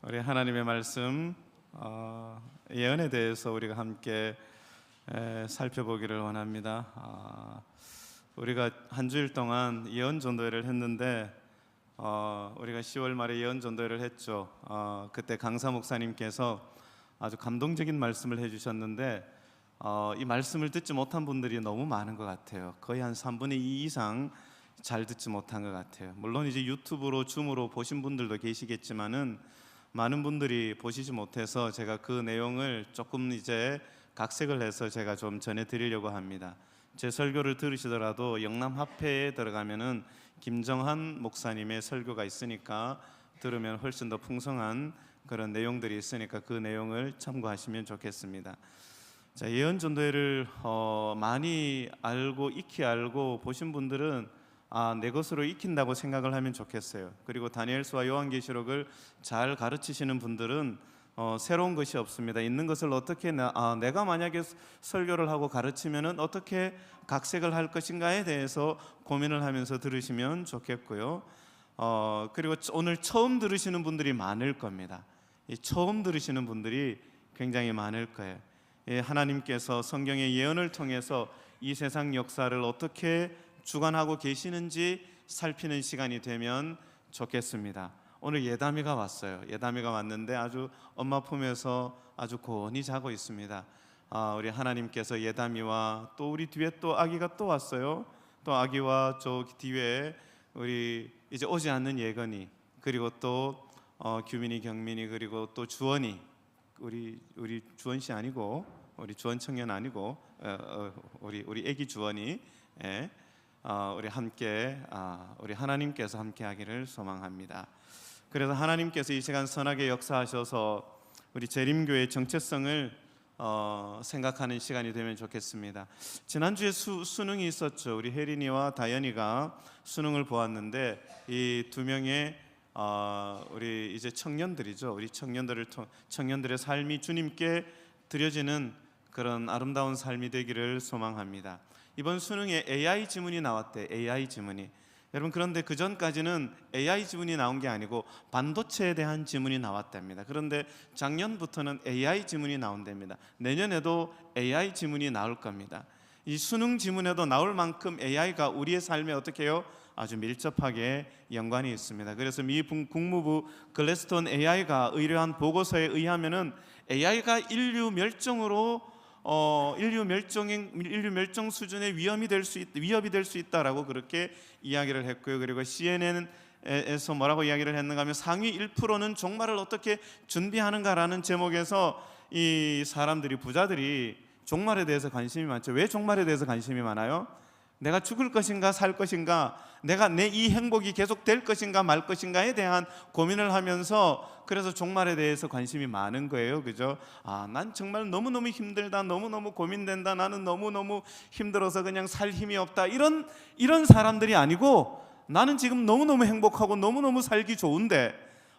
우리 하나님의 말씀 예언에 대해서 우리가 함께 살펴보기를 원합니다. 우리가 한 주일 동안 예언 전도회를 했는데 우리가 10월 말에 예언 전도회를 했죠. 그때 강사 목사님께서 아주 감동적인 말씀을 해주셨는데 이 말씀을 듣지 못한 분들이 너무 많은 것 같아요. 거의 한 3분의 2 이상 잘 듣지 못한 것 같아요. 물론 이제 유튜브로 줌으로 보신 분들도 계시겠지만은 많은 분들이 보시지 못해서 제가 그 내용을 조금 이제 각색을 해서 제가 좀 전해드리려고 합니다. 제 설교를 들으시더라도 영남합회에 들어가면은 김정한 목사님의 설교가 있으니까 들으면 훨씬 더 풍성한 그런 내용들이 있으니까 그 내용을 참고하시면 좋겠습니다. 자, 예언 전도회를 많이 알고 익히 알고 보신 분들은 내 것으로 익힌다고 생각을 하면 좋겠어요. 그리고 다니엘서와 요한계시록을 잘 가르치시는 분들은 새로운 것이 없습니다. 있는 것을 어떻게 내가 만약에 설교를 하고 가르치면은 어떻게 각색을 할 것인가에 대해서 고민을 하면서 들으시면 좋겠고요. 그리고 오늘 처음 들으시는 분들이 많을 겁니다. 이 처음 들으시는 분들이 굉장히 많을 거예요. 하나님께서 성경의 예언을 통해서 이 세상 역사를 어떻게 주관하고 계시는지 살피는 시간이 되면 좋겠습니다. 오늘 예담이가 왔어요. 예담이가 왔는데 아주 엄마 품에서 아주 고온히 자고 있습니다. 우리 하나님께서 예담이와 또 우리 뒤에 또 아기가 또 왔어요. 또 아기와 저 뒤에 우리 이제 오지 않는 예건이, 그리고 또 규민이, 경민이, 그리고 또 주원이, 우리 주원 씨 아니고 우리 주원 청년 아니고 우리 아기 주원이, 우리 함께 우리 하나님께서 함께하기를 소망합니다. 그래서 하나님께서 이 시간 선하게 역사하셔서 우리 재림교회의 정체성을 생각하는 시간이 되면 좋겠습니다. 지난주에 수능이 있었죠. 우리 혜린이와 다현이가 수능을 보았는데 이 두 명의 우리 이제 청년들이죠. 우리 청년들의 삶이 주님께 드려지는 그런 아름다운 삶이 되기를 소망합니다. 이번 수능에 AI 지문이 나왔대. AI 지문이. 여러분, 그런데 그 전까지는 AI 지문이 나온 게 아니고 반도체에 대한 지문이 나왔답니다. 그런데 작년부터는 AI 지문이 나온답니다. 내년에도 AI 지문이 나올 겁니다. 이 수능 지문에도 나올 만큼 AI가 우리의 삶에 어떻게 해요? 아주 밀접하게 연관이 있습니다. 그래서 미 국무부 글래스톤 AI가 의뢰한 보고서에 의하면은 AI가 인류 멸종 수준의 위협이 될 수 있다라고 그렇게 이야기를 했고요. 그리고 CNN에서 뭐라고 이야기를 했는가 하면 상위 1%는 종말을 어떻게 준비하는가라는 제목에서 이 사람들이, 부자들이 종말에 대해서 관심이 많죠. 왜 종말에 대해서 관심이 많아요? 내가 죽을 것인가 살 것인가, 내가 내 이 행복이 계속 될 것인가 말 것인가에 대한 고민을 하면서 그래서 종말에 대해서 관심이 많은 거예요. 그죠? 난 정말 너무너무 힘들다, 너무너무 고민된다, 나는 너무너무 힘들어서 그냥 살 힘이 없다, 이런 사람들이 아니고 나는 지금 너무너무 행복하고 너무너무 살기 좋은데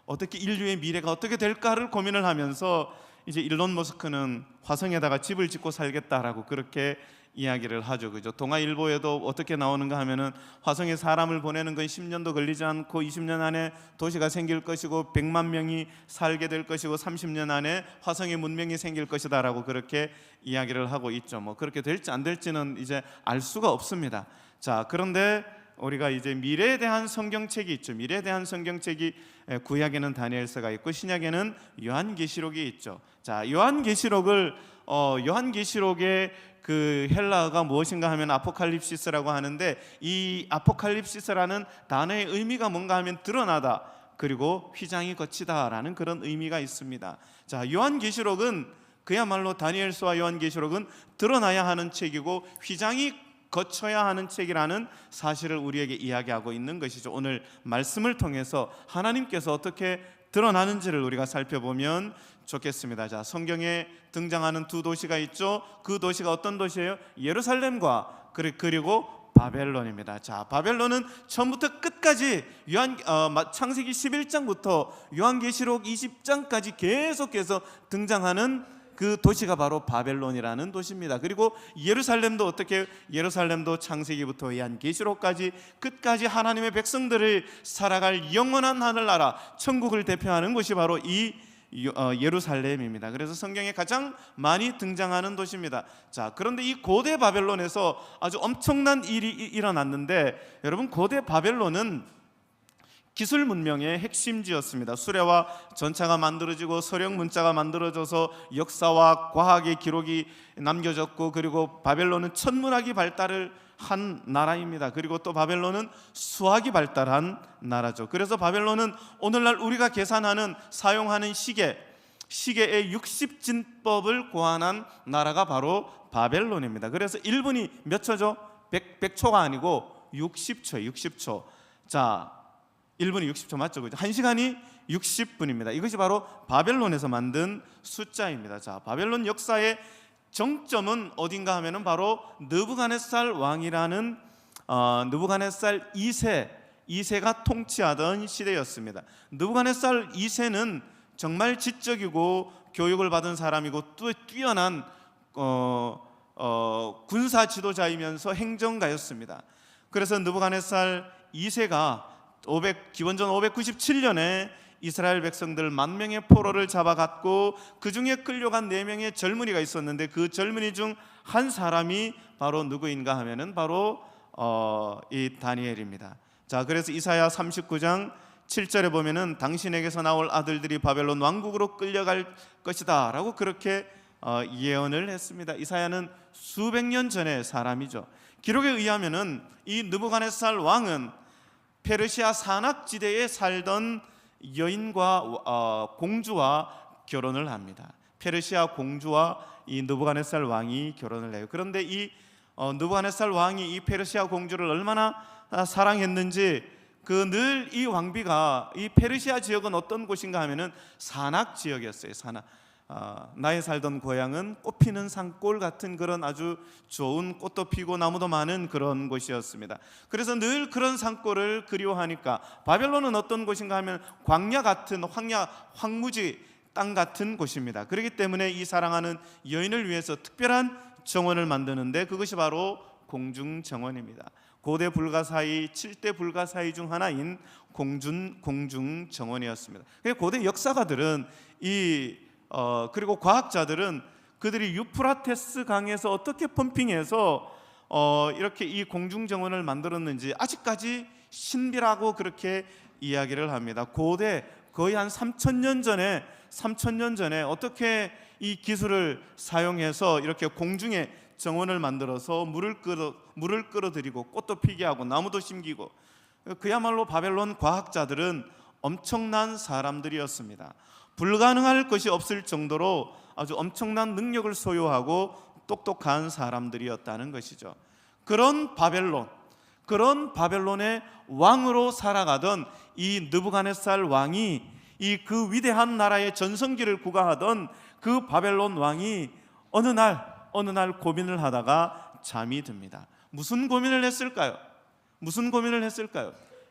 어떻게 인류의 미래가 어떻게 될까를 고민을 하면서 이제 일론 머스크는 화성에다가 집을 짓고 살겠다라고 그렇게 이야기를 하죠. 그죠? 동아일보에도 어떻게 나오는가 하면은 화성에 사람을 보내는 건 10년도 걸리지 않고 20년 안에 도시가 생길 것이고 100만 명이 살게 될 것이고 30년 안에 화성에 문명이 생길 것이다라고 그렇게 이야기를 하고 있죠. 뭐 그렇게 될지 안 될지는 이제 알 수가 없습니다. 자, 그런데 우리가 이제 미래에 대한 성경책이 있죠. 미래에 대한 성경책이 구약에는 다니엘서가 있고 신약에는 요한계시록이 있죠. 자, 요한계시록의 그 헬라어가 무엇인가 하면 아포칼립시스라고 하는데, 이 아포칼립시스라는 단어의 의미가 뭔가 하면 드러나다, 그리고 휘장이 거치다라는 그런 의미가 있습니다. 자, 요한계시록은 그야말로 다니엘서와 요한계시록은 드러나야 하는 책이고 휘장이 거쳐야 하는 책이라는 사실을 우리에게 이야기하고 있는 것이죠. 오늘 말씀을 통해서 하나님께서 어떻게 드러나는지를 우리가 살펴보면 좋겠습니다. 자, 성경에 등장하는 두 도시가 있죠. 그 도시가 어떤 도시예요? 예루살렘과 그리고 바벨론입니다. 자, 바벨론은 처음부터 끝까지 창세기 11장부터 요한계시록 20장까지 계속해서 등장하는 그 도시가 바로 바벨론이라는 도시입니다. 그리고 예루살렘도 어떻게, 예루살렘도 창세기부터 요한계시록까지 끝까지 하나님의 백성들을 살아갈 영원한 하늘나라 천국을 대표하는 곳이 바로 이 예루살렘입니다. 그래서 성경에 가장 많이 등장하는 도시입니다. 자, 그런데 이 고대 바벨론에서 아주 엄청난 일이 일어났는데, 여러분, 고대 바벨론은 기술 문명의 핵심지였습니다. 수레와 전차가 만들어지고 서령 문자가 만들어져서 역사와 과학의 기록이 남겨졌고, 그리고 바벨론은 천문학이 발달을 한 나라입니다. 그리고 또 바벨론은 수학이 발달한 나라죠. 그래서 바벨론은 오늘날 우리가 계산하는, 사용하는 시계의 60진법을 고안한 나라가 바로 바벨론입니다. 그래서 1분이 몇 초죠? 100초가 아니고 60초. 자, 1분이 60초 맞죠? 그죠? 1시간이 60분입니다. 이것이 바로 바벨론에서 만든 숫자입니다. 자, 바벨론 역사의 정점은 어딘가 하면은 바로 느부갓네살 왕이라는 느부갓네살 2세가 통치하던 시대였습니다. 느부갓네살 2세는 정말 지적이고 교육을 받은 사람이고 또 뛰어난 군사 지도자이면서 행정가였습니다. 그래서 느부갓네살 2세가 기원전 597년에 이스라엘 백성들 10,000명의 포로를 잡아갔고, 그 중에 끌려간 4명의 젊은이가 있었는데, 그 젊은이 중 한 사람이 바로 누구인가 하면은 바로 이 다니엘입니다. 자, 그래서 이사야 39장 7절에 보면은 당신에게서 나올 아들들이 바벨론 왕국으로 끌려갈 것이다 라고 그렇게 예언을 했습니다. 이사야는 수백 년 전의 사람이죠. 기록에 의하면은 이 느부갓네살 왕은 페르시아 산악지대에 살던 여인과 공주와 결혼을 합니다. 페르시아 공주와 이 느부갓네살 왕이 결혼을 해요. 그런데 이 느부갓네살 왕이 이 페르시아 공주를 얼마나 사랑했는지, 그 늘 이 왕비가, 이 페르시아 지역은 어떤 곳인가 하면은 산악 지역이었어요. 나의 살던 고향은 꽃피는 산골 같은 그런 아주 좋은 꽃도 피고 나무도 많은 그런 곳이었습니다. 그래서 늘 그런 산골을 그리워하니까, 바벨론은 어떤 곳인가 하면 광야 같은, 황무지 땅 같은 곳입니다. 그렇기 때문에 이 사랑하는 여인을 위해서 특별한 정원을 만드는데, 그것이 바로 공중정원입니다. 고대 불가사의 7대 불가사의 중 하나인 공중정원이었습니다. 고대 역사가들은 그리고 과학자들은 그들이 유프라테스 강에서 어떻게 펌핑해서 이렇게 이 공중정원을 만들었는지 아직까지 신비라고 그렇게 이야기를 합니다. 고대 거의 한 3,000년 전에 어떻게 이 기술을 사용해서 이렇게 공중에 정원을 만들어서 물을 끌어들이고 꽃도 피게 하고 나무도 심기고, 그야말로 바벨론 과학자들은 엄청난 사람들이었습니다. 불가능할 것이 없을 정도로 아주 엄청난 능력을 소유하고 똑똑한 사람들이었다는 것이죠. 그런 바벨론의 왕으로 살아가던 이 느부갓네살 왕이, 이 그 위대한 나라의 전성기를 구가하던 그 바벨론 왕이 어느 날 고민을 하다가 잠이 듭니다. 무슨 고민을 했을까요?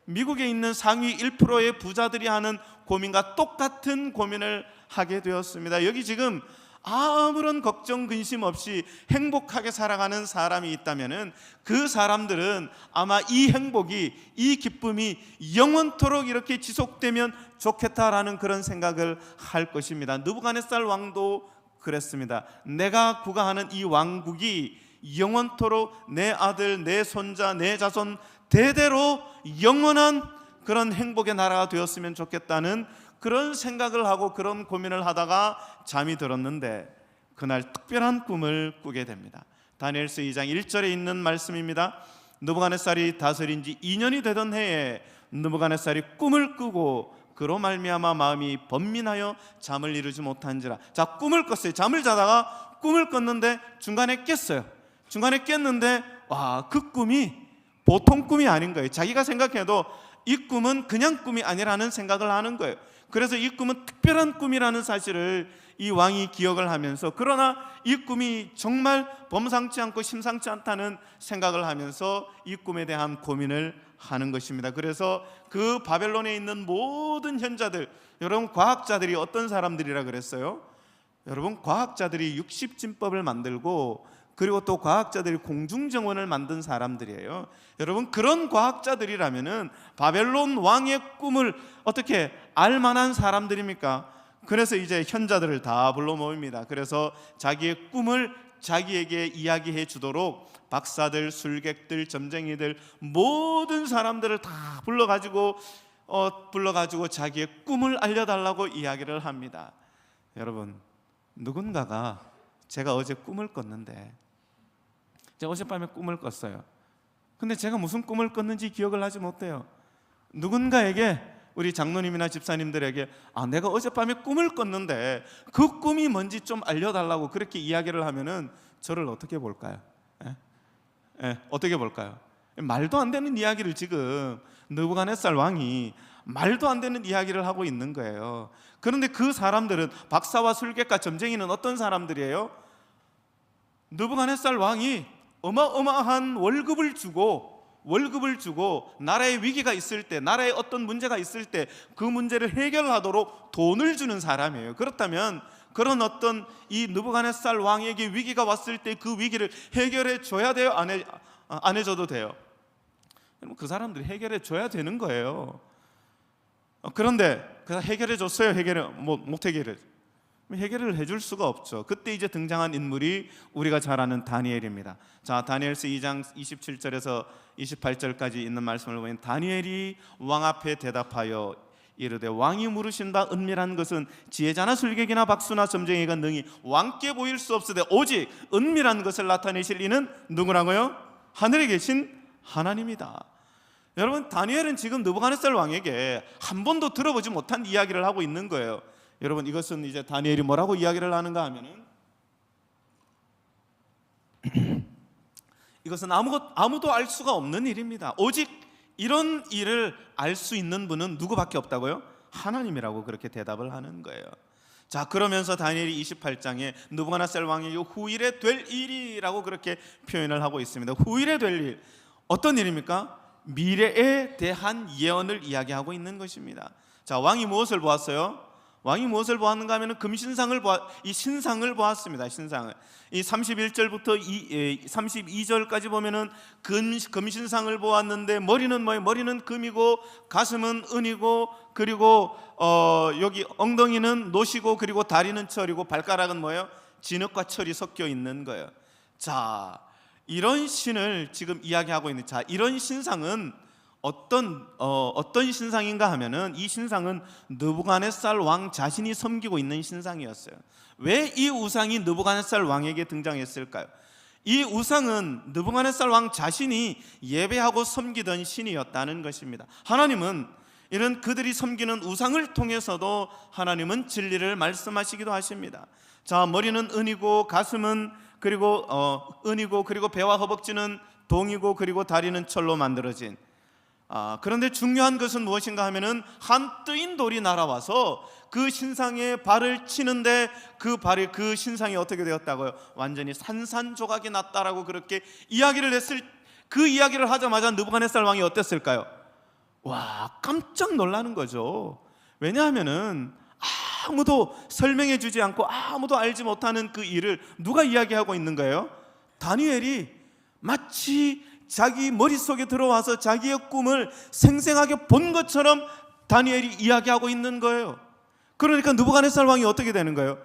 미국에 있는 상위 1%의 부자들이 하는 고민과 똑같은 고민을 하게 되었습니다. 여기 지금 아무런 걱정 근심 없이 행복하게 살아가는 사람이 있다면은 그 사람들은 아마 이 행복이, 이 기쁨이 영원토록 이렇게 지속되면 좋겠다라는 그런 생각을 할 것입니다. 느부갓네살 왕도 그랬습니다. 내가 구가하는 이 왕국이 영원토록 내 아들, 내 손자, 내 자손 대대로 영원한 그런 행복의 나라가 되었으면 좋겠다는 그런 생각을 하고 그런 고민을 하다가 잠이 들었는데, 그날 특별한 꿈을 꾸게 됩니다. 다니엘서 2장 1절에 있는 말씀입니다. 느부갓네살이 다스린 지 2년이 되던 해에 느부갓네살이 꿈을 꾸고 그로 말미암아 마음이 번민하여 잠을 이루지 못한지라. 자, 꿈을 꿨어요. 잠을 자다가 꿈을 꿨는데 중간에 깼어요. 깼는데 그 꿈이 보통 꿈이 아닌 거예요. 자기가 생각해도 이 꿈은 그냥 꿈이 아니라는 생각을 하는 거예요. 그래서 이 꿈은 특별한 꿈이라는 사실을 이 왕이 기억을 하면서, 그러나 이 꿈이 정말 범상치 않고 심상치 않다는 생각을 하면서 이 꿈에 대한 고민을 하는 것입니다. 그래서 그 바벨론에 있는 모든 현자들, 여러분 과학자들이 어떤 사람들이라 그랬어요? 여러분, 과학자들이 60진법을 만들고 그리고 또 과학자들이 공중정원을 만든 사람들이에요. 여러분, 그런 과학자들이라면은 바벨론 왕의 꿈을 어떻게 알만한 사람들입니까? 그래서 이제 현자들을 다 불러 모읍니다. 그래서 자기의 꿈을 자기에게 이야기해 주도록 박사들, 술객들, 점쟁이들, 모든 사람들을 다 불러가지고 자기의 꿈을 알려달라고 이야기를 합니다. 여러분, 누군가가 제가 어제 꿈을 꿨는데, 제가 어젯밤에 꿈을 꿨어요. 근데 제가 무슨 꿈을 꿨는지 기억을 하지 못해요. 누군가에게, 우리 장로님이나 집사님들에게 내가 어젯밤에 꿈을 꿨는데 그 꿈이 뭔지 좀 알려달라고 그렇게 이야기를 하면은 저를 어떻게 볼까요? 어떻게 볼까요? 말도 안 되는 이야기를 지금 느부갓네살 왕이 말도 안 되는 이야기를 하고 있는 거예요. 그런데 그 사람들은, 박사와 술객과 점쟁이는 어떤 사람들이에요? 느부갓네살 왕이 어마어마한 월급을 주고 나라에 위기가 있을 때, 나라에 어떤 문제가 있을 때 그 문제를 해결하도록 돈을 주는 사람이에요. 그렇다면 그런 어떤 이 느부갓네살 왕에게 위기가 왔을 때 그 위기를 해결해 줘야 돼요? 안 해줘도 돼요? 그 사람들이 해결해 줘야 되는 거예요. 그런데 해결해 줬어요? 못 해결을 해줄 수가 없죠. 그때 이제 등장한 인물이 우리가 잘 아는 다니엘입니다. 자, 다니엘서 2장 27절에서 28절까지 있는 말씀을 보면, 다니엘이 왕 앞에 대답하여 이르되 왕이 물으신다. 은밀한 것은 지혜자나 술객이나 박수나 점쟁이가 능히 왕께 보일 수 없으되 오직 은밀한 것을 나타내실 이는 누구라고요? 하늘에 계신 하나님이다. 여러분, 다니엘은 지금 느부갓네살 왕에게 한 번도 들어보지 못한 이야기를 하고 있는 거예요. 여러분, 이것은 이제 다니엘이 뭐라고 이야기를 하는가 하면은 이것은 아무도 알 수가 없는 일입니다. 오직 이런 일을 알 수 있는 분은 누구밖에 없다고요? 하나님이라고 그렇게 대답을 하는 거예요. 자, 그러면서 다니엘이 28장에 느부갓네살 왕이 후일에 될 일이라고 그렇게 표현을 하고 있습니다. 후일에 될 일, 어떤 일입니까? 미래에 대한 예언을 이야기하고 있는 것입니다. 자, 왕이 무엇을 보았어요? 왕이 무엇을 보았는가 하면 이 신상을 보았습니다. 신상을. 이 31절부터 32절까지 보면은 금신상을 보았는데, 머리는 뭐예요? 머리는 금이고 가슴은 은이고, 그리고 여기 엉덩이는 노시고, 그리고 다리는 철이고, 발가락은 뭐예요? 진흙과 철이 섞여 있는 거예요. 자, 이런 신을 지금 이야기하고 있는, 자, 이런 신상은 어떤 신상인가 하면은, 이 신상은 느부갓네살 왕 자신이 섬기고 있는 신상이었어요. 왜 이 우상이 느부갓네살 왕에게 등장했을까요? 이 우상은 느부갓네살 왕 자신이 예배하고 섬기던 신이었다는 것입니다. 하나님은 이런 그들이 섬기는 우상을 통해서도 하나님은 진리를 말씀하시기도 하십니다. 자, 머리는 은이고 가슴은 은이고, 그리고 배와 허벅지는 동이고, 그리고 다리는 철로 만들어진, 그런데 중요한 것은 무엇인가 하면은 한 뜨인 돌이 날아와서 그 신상에 발을 치는데 그 신상이 어떻게 되었다고요? 완전히 산산조각이 났다라고 그렇게 이야기를 그 이야기를 하자마자 느부갓네살 왕이 어땠을까요? 와, 깜짝 놀라는 거죠. 왜냐하면은 아무도 설명해 주지 않고 아무도 알지 못하는 그 일을 누가 이야기하고 있는 거예요? 다니엘이 마치 자기 머릿속에 들어와서 자기의 꿈을 생생하게 본 것처럼 다니엘이 이야기하고 있는 거예요. 그러니까 느부갓네살 왕이 어떻게 되는 거예요?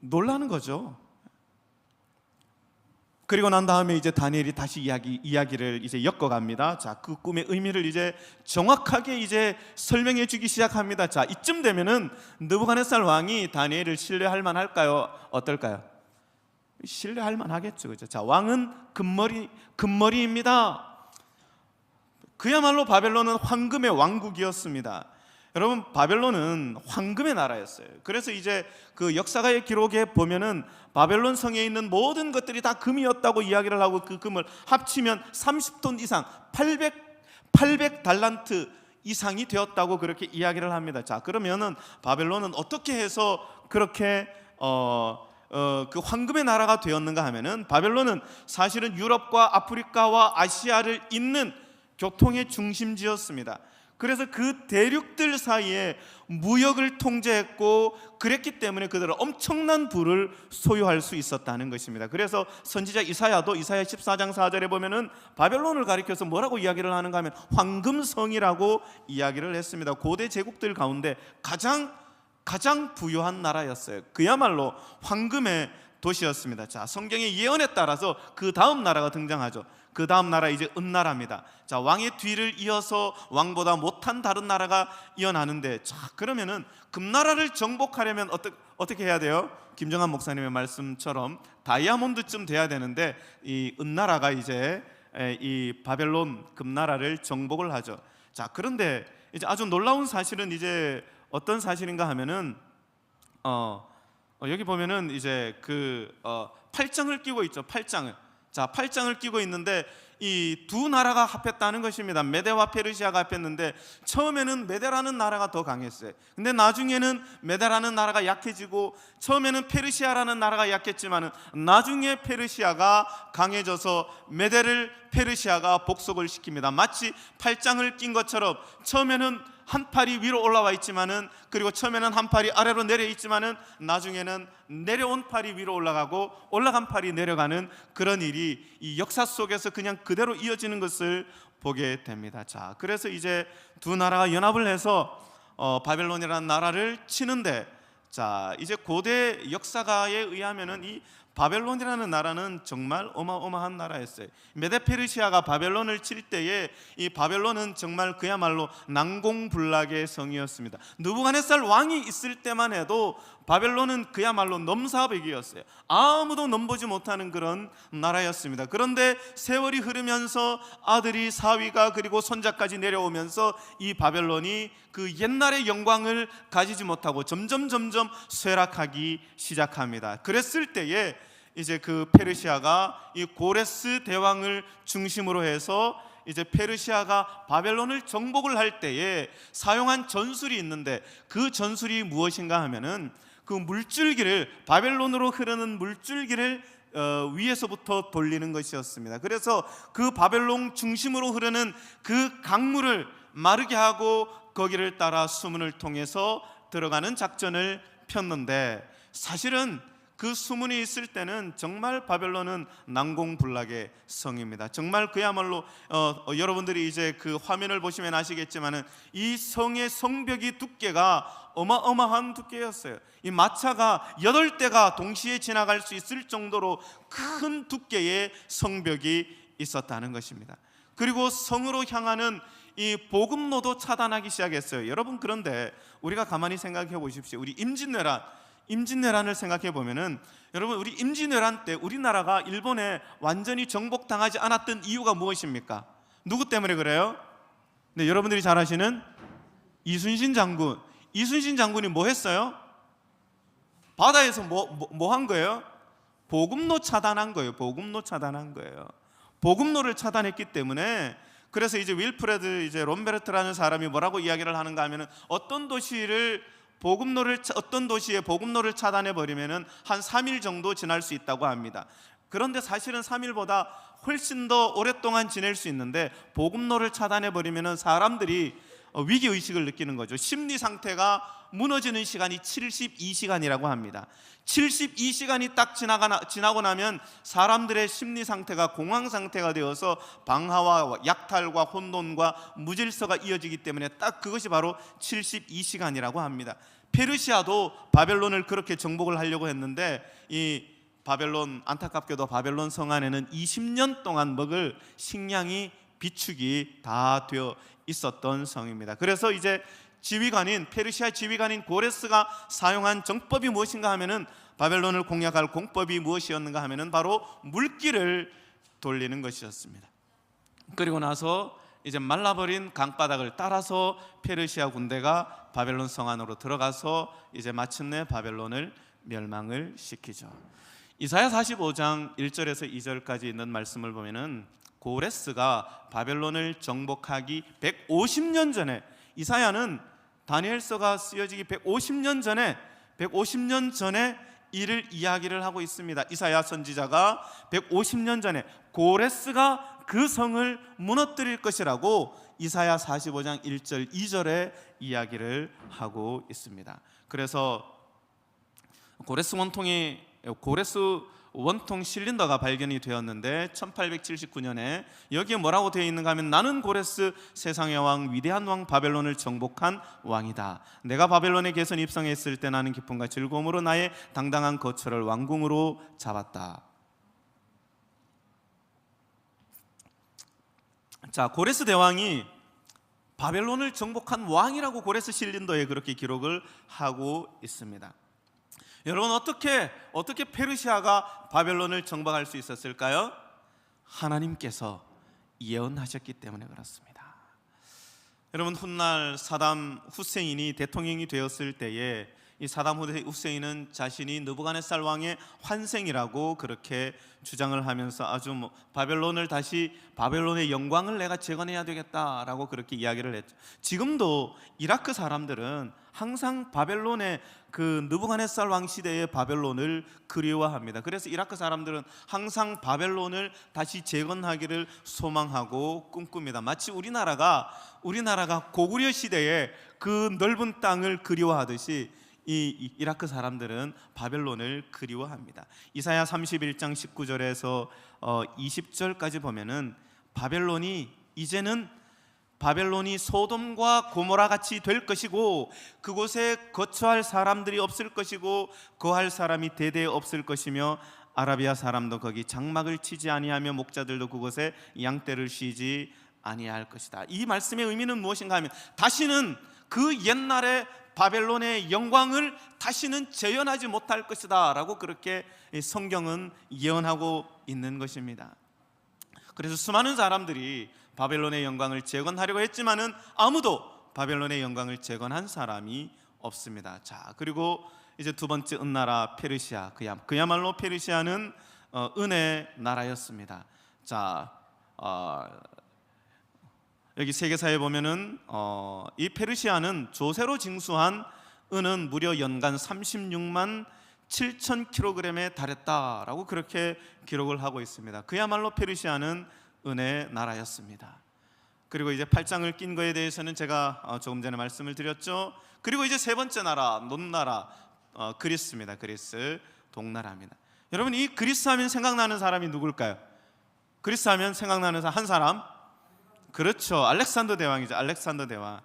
놀라는 거죠. 그리고 난 다음에 이제 다니엘이 다시 이야기를 이제 엮어갑니다. 자, 그 꿈의 의미를 이제 정확하게 이제 설명해 주기 시작합니다. 자, 이쯤 되면은 느부갓네살 왕이 다니엘을 신뢰할 만할까요? 어떨까요? 신뢰할 만하겠죠. 그죠? 자, 왕은 금머리입니다. 그야말로 바벨론은 황금의 왕국이었습니다. 여러분, 바벨론은 황금의 나라였어요. 그래서 이제 그 역사가의 기록에 보면은 바벨론 성에 있는 모든 것들이 다 금이었다고 이야기를 하고, 그 금을 합치면 30톤 이상, 800달란트 이상이 되었다고 그렇게 이야기를 합니다. 자, 그러면은 바벨론은 어떻게 해서 그렇게 그 황금의 나라가 되었는가 하면은, 바벨론은 사실은 유럽과 아프리카와 아시아를 잇는 교통의 중심지였습니다. 그래서 그 대륙들 사이에 무역을 통제했고, 그랬기 때문에 그들은 엄청난 부를 소유할 수 있었다는 것입니다. 그래서 선지자 이사야도 이사야 14장 4절에 보면은 바벨론을 가리켜서 뭐라고 이야기를 하는가 하면 황금성이라고 이야기를 했습니다. 고대 제국들 가운데 가장 부유한 나라였어요. 그야말로 황금의 도시였습니다. 자, 성경의 예언에 따라서 그 다음 나라가 등장하죠. 그 다음 나라 이제 은나라입니다. 자, 왕의 뒤를 이어서 왕보다 못한 다른 나라가 이어나는데, 자, 그러면은 금나라를 정복하려면 어떻게 해야 돼요? 김정한 목사님의 말씀처럼 다이아몬드쯤 돼야 되는데, 이 은나라가 이제 이 바벨론 금나라를 정복을 하죠. 자, 그런데 이제 아주 놀라운 사실은 이제 어떤 사실인가 하면은 여기 보면은 이제 팔짱을 끼고 있죠. 팔짱을 끼고 있는데 이 두 나라가 합했다는 것입니다. 메대와 페르시아가 합했는데, 처음에는 메대라는 나라가 더 강했어요. 근데 나중에는 메대라는 나라가 약해지고, 처음에는 페르시아라는 나라가 약했지만 나중에 페르시아가 강해져서 메대를 페르시아가 복속을 시킵니다. 마치 팔짱을 낀 것처럼 처음에는 한 팔이 위로 올라와 있지만은, 그리고 처음에는 한 팔이 아래로 내려 있지만은 나중에는 내려온 팔이 위로 올라가고 올라간 팔이 내려가는 그런 일이 이 역사 속에서 그냥 그대로 이어지는 것을 보게 됩니다. 자, 그래서 이제 두 나라가 연합을 해서 바벨론이라는 나라를 치는데, 자, 이제 고대 역사가에 의하면은 이 바벨론이라는 나라는 정말 어마어마한 나라였어요. 메데페르시아가 바벨론을 칠 때에 이 바벨론은 정말 그야말로 난공불락의 성이었습니다. 느부갓네살 왕이 있을 때만 해도 바벨론은 그야말로 넘사벽이었어요. 아무도 넘보지 못하는 그런 나라였습니다. 그런데 세월이 흐르면서 아들이 사위가 그리고 손자까지 내려오면서 이 바벨론이 그 옛날의 영광을 가지지 못하고 점점 쇠락하기 시작합니다. 그랬을 때에 이제 그 페르시아가 이 고레스 대왕을 중심으로 해서 이제 페르시아가 바벨론을 정복을 할 때에 사용한 전술이 있는데, 그 전술이 무엇인가 하면은 그 물줄기를, 바벨론으로 흐르는 물줄기를 위에서부터 돌리는 것이었습니다. 그래서 그 바벨론 중심으로 흐르는 그 강물을 마르게 하고 거기를 따라 수문을 통해서 들어가는 작전을 폈는데, 사실은 그 수문이 있을 때는 정말 바벨론은 난공불락의 성입니다. 정말 그야말로 여러분들이 이제 그 화면을 보시면 아시겠지만은 이 성의 성벽이 두께가 어마어마한 두께였어요. 이 마차가 8대가 동시에 지나갈 수 있을 정도로 큰 두께의 성벽이 있었다는 것입니다. 그리고 성으로 향하는 이 복음로도 차단하기 시작했어요. 여러분, 그런데 우리가 가만히 생각해 보십시오. 우리 임진왜란을 생각해 보면은, 여러분, 우리 임진왜란 때 우리나라가 일본에 완전히 정복당하지 않았던 이유가 무엇입니까? 누구 때문에 그래요? 네, 여러분들이 잘 아시는 이순신 장군이 뭐 했어요? 바다에서 뭐 한 거예요? 보급로 차단한 거예요. 보급로를 차단했기 때문에, 그래서 이제 윌프레드 이제 롬베르트라는 사람이 뭐라고 이야기를 하는가 하면은, 어떤 도시에 보급로를 차단해 버리면은 한 3일 정도 지날 수 있다고 합니다. 그런데 사실은 3일보다 훨씬 더 오랫동안 지낼 수 있는데, 보급로를 차단해 버리면은 사람들이 위기 의식을 느끼는 거죠. 심리 상태가 무너지는 시간이 72시간이라고 합니다. 72시간이 딱 지나고 나면 사람들의 심리 상태가 공황 상태가 되어서 방화와 약탈과 혼돈과 무질서가 이어지기 때문에 딱 그것이 바로 72시간이라고 합니다. 페르시아도 바벨론을 그렇게 정복을 하려고 했는데, 이 바벨론, 안타깝게도 바벨론 성 안에는 20년 동안 먹을 식량이 비축이 다 되어 있었던 성입니다. 그래서 이제 페르시아 지휘관인 고레스가 사용한 정법이 무엇인가 하면은, 바벨론을 공략할 공법이 무엇이었는가 하면은 바로 물길을 돌리는 것이었습니다. 그리고 나서 이제 말라버린 강바닥을 따라서 페르시아 군대가 바벨론 성 안으로 들어가서 이제 마침내 바벨론을 멸망을 시키죠. 이사야 45장 1절에서 2절까지 있는 말씀을 보면은, 고레스가 바벨론을 정복하기 150년 전에, 이사야는 다니엘서가 쓰여지기 150년 전에 이를 이야기를 하고 있습니다. 이사야 선지자가 150년 전에 고레스가 그 성을 무너뜨릴 것이라고 이사야 45장 1절 2절에 이야기를 하고 있습니다. 그래서 고레스 원통 실린더가 발견이 되었는데 1879년에 여기에 뭐라고 되어 있는가 하면 나는 고레스 세상의 왕 위대한 왕 바벨론을 정복한 왕이다. 내가 바벨론에 개선 입성했을 때 나는 기쁨과 즐거움으로 나의 당당한 거처를 왕궁으로 잡았다. 자, 고레스 대왕이 바벨론을 정복한 왕이라고 고레스 실린더에 그렇게 기록을 하고 있습니다. 여러분, 어떻게 페르시아가 바벨론을 정복할 수 있었을까요? 하나님께서 예언하셨기 때문에 그렇습니다. 여러분, 훗날 사담 후세인이 대통령이 되었을 때에 이 사담 후세인은 자신이 느부갓네살 왕의 환생이라고 그렇게 주장을 하면서 아주 바벨론의 영광을 내가 재건해야 되겠다라고 그렇게 이야기를 했죠. 지금도 이라크 사람들은 항상 바벨론의 그 느부갓네살 왕 시대의 바벨론을 그리워합니다. 그래서 이라크 사람들은 항상 바벨론을 다시 재건하기를 소망하고 꿈꿉니다. 마치 우리나라가 고구려 시대에 그 넓은 땅을 그리워하듯이 이 이라크 사람들은 바벨론을 그리워합니다. 이사야 31장 19절에서 20절까지 보면은 이제는 바벨론이 소돔과 고모라 같이 될 것이고 그곳에 거처할 사람들이 없을 것이고 거할 사람이 대대 없을 것이며 아라비아 사람도 거기 장막을 치지 아니하며 목자들도 그곳에 양떼를 쉬지 아니할 것이다. 이 말씀의 의미는 무엇인가 하면 다시는 그 옛날에 바벨론의 영광을 다시는 재현하지 못할 것이다 라고 그렇게 성경은 예언하고 있는 것입니다. 그래서 수많은 사람들이 바벨론의 영광을 재건하려고 했지만은 아무도 바벨론의 영광을 재건한 사람이 없습니다. 자, 그리고 이제 두 번째 은나라 페르시아, 그야말로 페르시아는 은의 나라였습니다. 자, 여기 세계사에 보면은 이 페르시아는 조세로 징수한 은은 무려 연간 36만 7천 kg에 달했다라고 그렇게 기록을 하고 있습니다. 그야말로 페르시아는 은의 나라였습니다. 그리고 이제 팔짱을 낀 거에 대해서는 제가 조금 전에 말씀을 드렸죠. 그리고 이제 세 번째 나라, 논나라, 그리스입니다. 그리스 동나라입니다. 여러분, 이 그리스 하면 생각나는 사람이 누굴까요? 그리스 하면 생각나는 한 사람? 그렇죠, 알렉산더 대왕이죠. 알렉산더 대왕.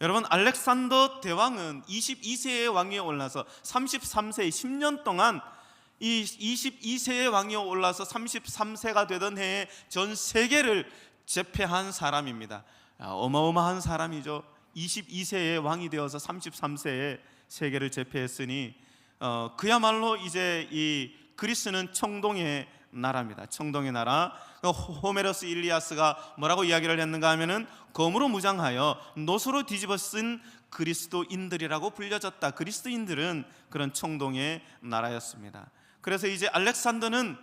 여러분, 알렉산더 대왕은 22세의 왕위에 올라서 33세 10년 동안 이 22세의 왕위에 올라서 33세가 되던 해에 전 세계를 제패한 사람입니다. 어마어마한 사람이죠. 22세의 왕이 되어서 33세에 세계를 제패했으니 그야말로 이제 이 그리스는 청동의 나라입니다. 청동의 나라. 호메로스 일리아스가 뭐라고 이야기를 했는가 하면은 검으로 무장하여 노소로 뒤집어 쓴 그리스도인들이라고 불려졌다. 그리스도인들은 그런 청동의 나라였습니다. 그래서 이제 알렉산더는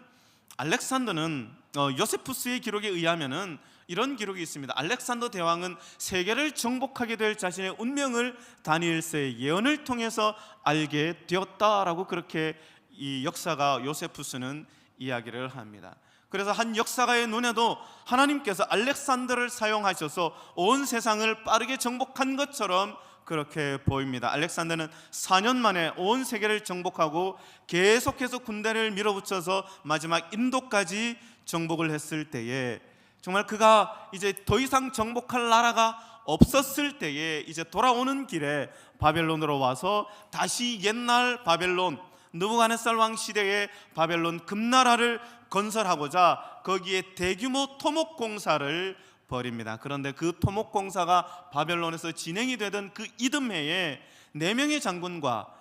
요세푸스의 기록에 의하면은 이런 기록이 있습니다. 알렉산더 대왕은 세계를 정복하게 될 자신의 운명을 다니엘서의 예언을 통해서 알게 되었다라고 그렇게 이 역사가 요세푸스는 이야기를 합니다. 그래서 한 역사가의 눈에도 하나님께서 알렉산더를 사용하셔서 온 세상을 빠르게 정복한 것처럼 그렇게 보입니다. 알렉산더는 4년 만에 온 세계를 정복하고 계속해서 군대를 밀어붙여서 마지막 인도까지 정복을 했을 때에 정말 그가 이제 더 이상 정복할 나라가 없었을 때에 이제 돌아오는 길에 바벨론으로 와서 다시 옛날 바벨론, 느부갓네살 왕 시대의 바벨론 금나라를 건설하고자 거기에 대규모 토목 공사를 벌입니다. 그런데 그 토목 공사가 바벨론에서 진행이 되던 그 이듬해에 4명의 장군과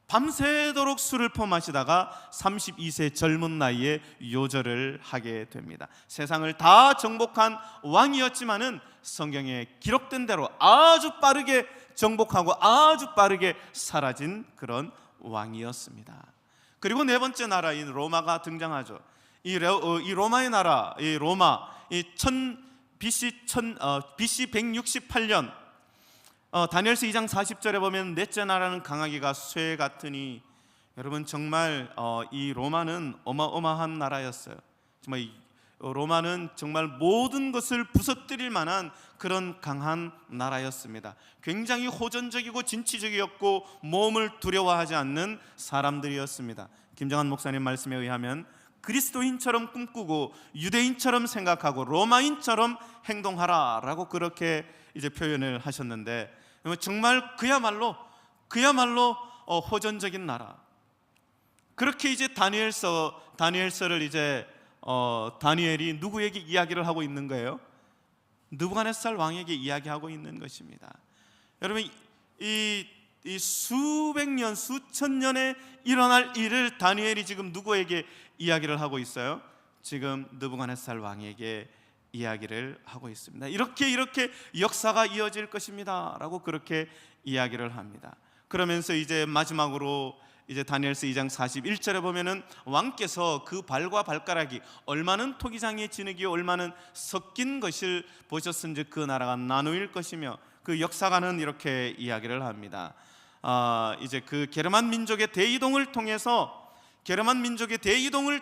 밤새도록 술을 퍼마시다가 32세 젊은 나이에 요절을 하게 됩니다. 세상을 다 정복한 왕이었지만은 성경에 기록된 대로 아주 빠르게 정복하고 아주 빠르게 사라진 그런 왕이었습니다. 그리고 네 번째 나라인 로마가 등장하죠. 이 로마의 나라, 이 로마, BC 168년 다니엘서 2장 40절에 보면 넷째 나라는 강하기가 쇠 같으니 여러분 정말 이 로마는 어마어마한 나라였어요. 정말 로마는 정말 모든 것을 부서뜨릴 만한 그런 강한 나라였습니다. 굉장히 호전적이고 진취적이었고 몸을 두려워하지 않는 사람들이었습니다. 김정한 목사님 말씀에 의하면 그리스도인처럼 꿈꾸고 유대인처럼 생각하고 로마인처럼 행동하라라고 그렇게 이제 표현을 하셨는데, 정말 그야말로 호전적인 나라. 그렇게 이제 다니엘서를 이제 다니엘이 누구에게 이야기를 하고 있는 거예요? 느부갓네살 왕에게 이야기하고 있는 것입니다. 여러분 이 수백 년, 수천 년에 일어날 일을 다니엘이 지금 누구에게 이야기를 하고 있어요? 지금 느부갓네살 왕에게 이야기를 하고 있습니다. 이렇게 역사가 이어질 것입니다 라고 그렇게 이야기를 합니다. 그러면서 이제 마지막으로 이제 다니엘서 2장 41절에 보면은 왕께서 그 발과 발가락이 얼마는 토기장의 진흙이요 얼마는 섞인 것을 보셨은즉 그 나라가 나누일 것이며, 그 역사가는 이렇게 이야기를 합니다. 이제 그 게르만 민족의 대이동을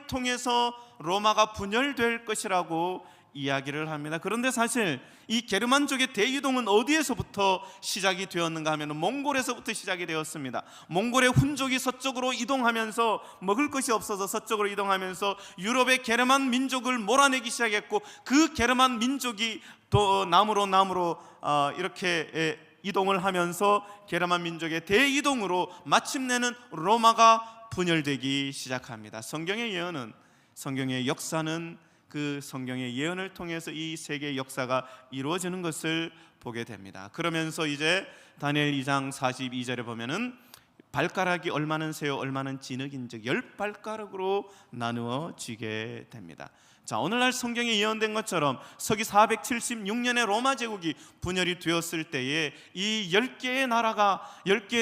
통해서 로마가 분열될 것이라고 이야기를 합니다. 그런데 사실 이 게르만족의 대이동은 어디에서부터 시작이 되었는가 하면 몽골에서부터 시작이 되었습니다. 몽골의 훈족이 서쪽으로 이동하면서 먹을 것이 없어서 서쪽으로 이동하면서 유럽의 게르만 민족을 몰아내기 시작했고, 그 게르만 민족이 또 남으로 이렇게 이동을 하면서 게르만 민족의 대이동으로 마침내는 로마가 분열되기 시작합니다. 성경의 역사는 그 성경의 예언을 통해서 이 세계의 역사가 이루어지는 것을 보게 됩니다. 그러면서 이제 다니엘 2장 42절에 보면은 발가락이 얼마는 새요 얼마는 진흙인즉 10발가락으로 나누어지게 됩니다. 자, 오늘날 성경에 예언된 것처럼 서기 476년에 로마 제국이 분열이 되었을 때에 이 10개의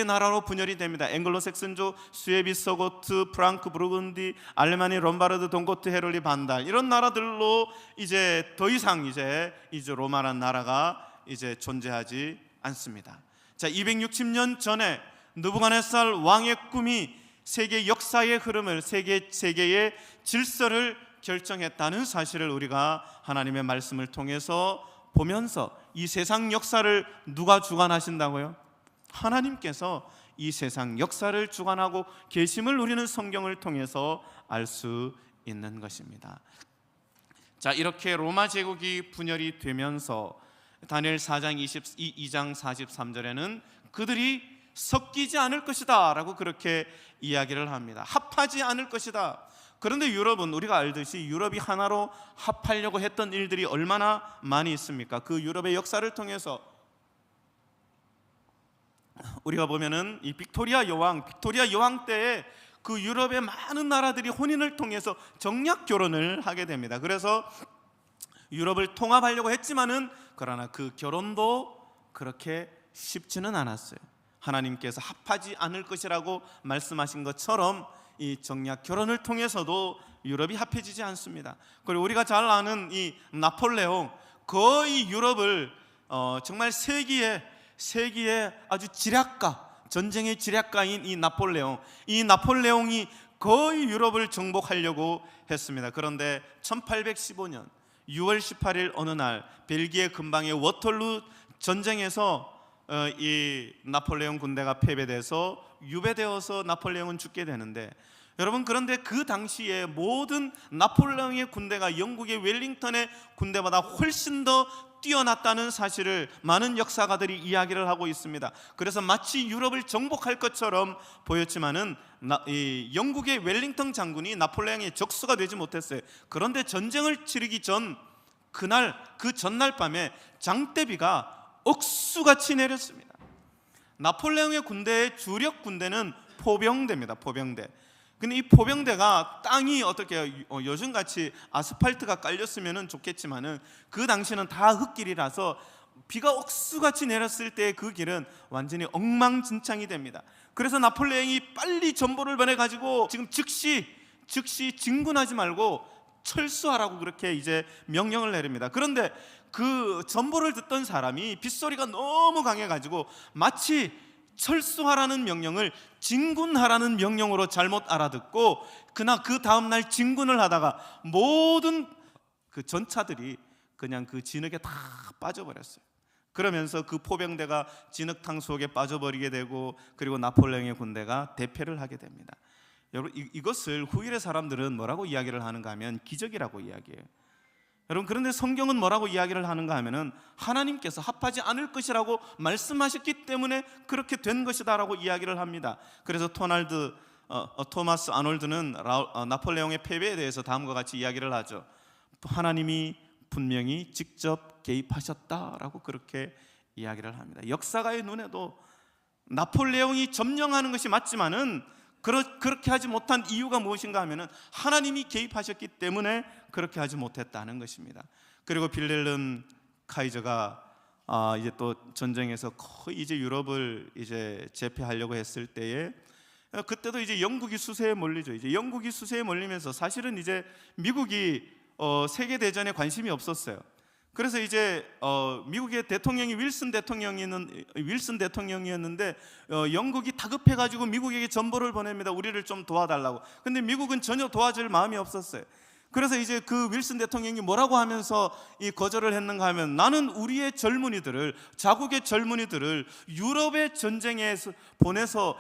나라로 분열이 됩니다. 앵글로색슨족, 스웨비스고트, 프랑크, 부르근디, 알레마니, 롬바르드, 동고트, 헤럴리, 반달, 이런 나라들로 이제 더 이상 이제 로마라는 나라가 이제 존재하지 않습니다. 자, 260년 전에 느부갓네살 왕의 꿈이 세계 역사의 흐름을, 세계의 질서를 결정했다는 사실을 우리가 하나님의 말씀을 통해서 보면서, 이 세상 역사를 누가 주관하신다고요? 하나님께서 이 세상 역사를 주관하고 계심을 우리는 성경을 통해서 알 수 있는 것입니다. 자, 이렇게 로마 제국이 분열이 되면서 다니엘 2장 43절에는 그들이 섞이지 않을 것이다 라고 그렇게 이야기를 합니다. 합하지 않을 것이다. 그런데 유럽은, 우리가 알듯이 유럽이 하나로 합하려고 했던 일들이 얼마나 많이 있습니까? 그 유럽의 역사를 통해서 우리가 보면은 이 빅토리아 여왕 때에 그 유럽의 많은 나라들이 혼인을 통해서 정략 결혼을 하게 됩니다. 그래서 유럽을 통합하려고 했지만은 그러나 그 결혼도 그렇게 쉽지는 않았어요. 하나님께서 합하지 않을 것이라고 말씀하신 것처럼 이 정략 결혼을 통해서도 유럽이 합해지지 않습니다. 그리고 우리가 잘 아는 이 나폴레옹, 거의 유럽을 정말 세기의 아주 전쟁의 지략가인 이 나폴레옹이 거의 유럽을 정복하려고 했습니다. 그런데 1815년 6월 18일 어느 날 벨기에 근방의 워털루 전쟁에서 이 나폴레옹 군대가 패배돼서 유배되어서 나폴레옹은 죽게 되는데, 여러분 그런데 그 당시에 모든 나폴레옹의 군대가 영국의 웰링턴의 군대보다 훨씬 더 뛰어났다는 사실을 많은 역사가들이 이야기를 하고 있습니다. 그래서 마치 유럽을 정복할 것처럼 보였지만은 이 영국의 웰링턴 장군이 나폴레옹의 적수가 되지 못했어요. 그런데 전쟁을 치르기 전 그 전날 밤에 장대비가 억수같이 내렸습니다. 나폴레옹의 군대의 주력 군대는 포병대입니다. 포병대. 근데 이 포병대가 땅이 어떻게 요즘같이 아스팔트가 깔렸으면 좋겠지만은 그 당시는 다 흙길이라서 비가 억수같이 내렸을 때 그 길은 완전히 엉망진창이 됩니다. 그래서 나폴레옹이 빨리 전보를 보내가지고 지금 즉시 진군하지 말고 철수하라고 그렇게 이제 명령을 내립니다. 그런데 그 전보를 듣던 사람이 빗소리가 너무 강해가지고 마치 철수하라는 명령을 진군하라는 명령으로 잘못 알아듣고 그나 그 다음날 진군을 하다가 모든 그 전차들이 그냥 그 진흙에 다 빠져버렸어요. 그러면서 그 포병대가 진흙탕 속에 빠져버리게 되고, 그리고 나폴레옹의 군대가 대패를 하게 됩니다. 여러분, 이것을 후일의 사람들은 뭐라고 이야기를 하는가 하면 기적이라고 이야기해요. 여러분, 그런데 성경은 뭐라고 이야기를 하는가 하면은 하나님께서 합하지 않을 것이라고 말씀하셨기 때문에 그렇게 된 것이다라고 이야기를 합니다. 그래서 토마스 아놀드는 나폴레옹의 패배에 대해서 다음과 같이 이야기를 하죠. 하나님이 분명히 직접 개입하셨다라고 그렇게 이야기를 합니다. 역사가의 눈에도 나폴레옹이 점령하는 것이 맞지만은 그렇게 하지 못한 이유가 무엇인가 하면은 하나님이 개입하셨기 때문에 그렇게 하지 못했다는 것입니다. 그리고 빌헬름 카이저가 이제 또 전쟁에서 거의 이제 유럽을 이제 제패하려고 했을 때에, 그때도 이제 영국이 수세에 몰리죠. 이제 영국이 수세에 몰리면서 사실은 이제 미국이 세계 대전에 관심이 없었어요. 그래서 이제 미국의 대통령이 윌슨 대통령이었는데 영국이 다급해가지고 미국에게 전보를 보냅니다. 우리를 좀 도와달라고. 근데 미국은 전혀 도와줄 마음이 없었어요. 그래서 이제 그 윌슨 대통령이 뭐라고 하면서 이 거절을 했는가 하면, 나는 우리의 젊은이들을, 자국의 젊은이들을 유럽의 전쟁에 보내서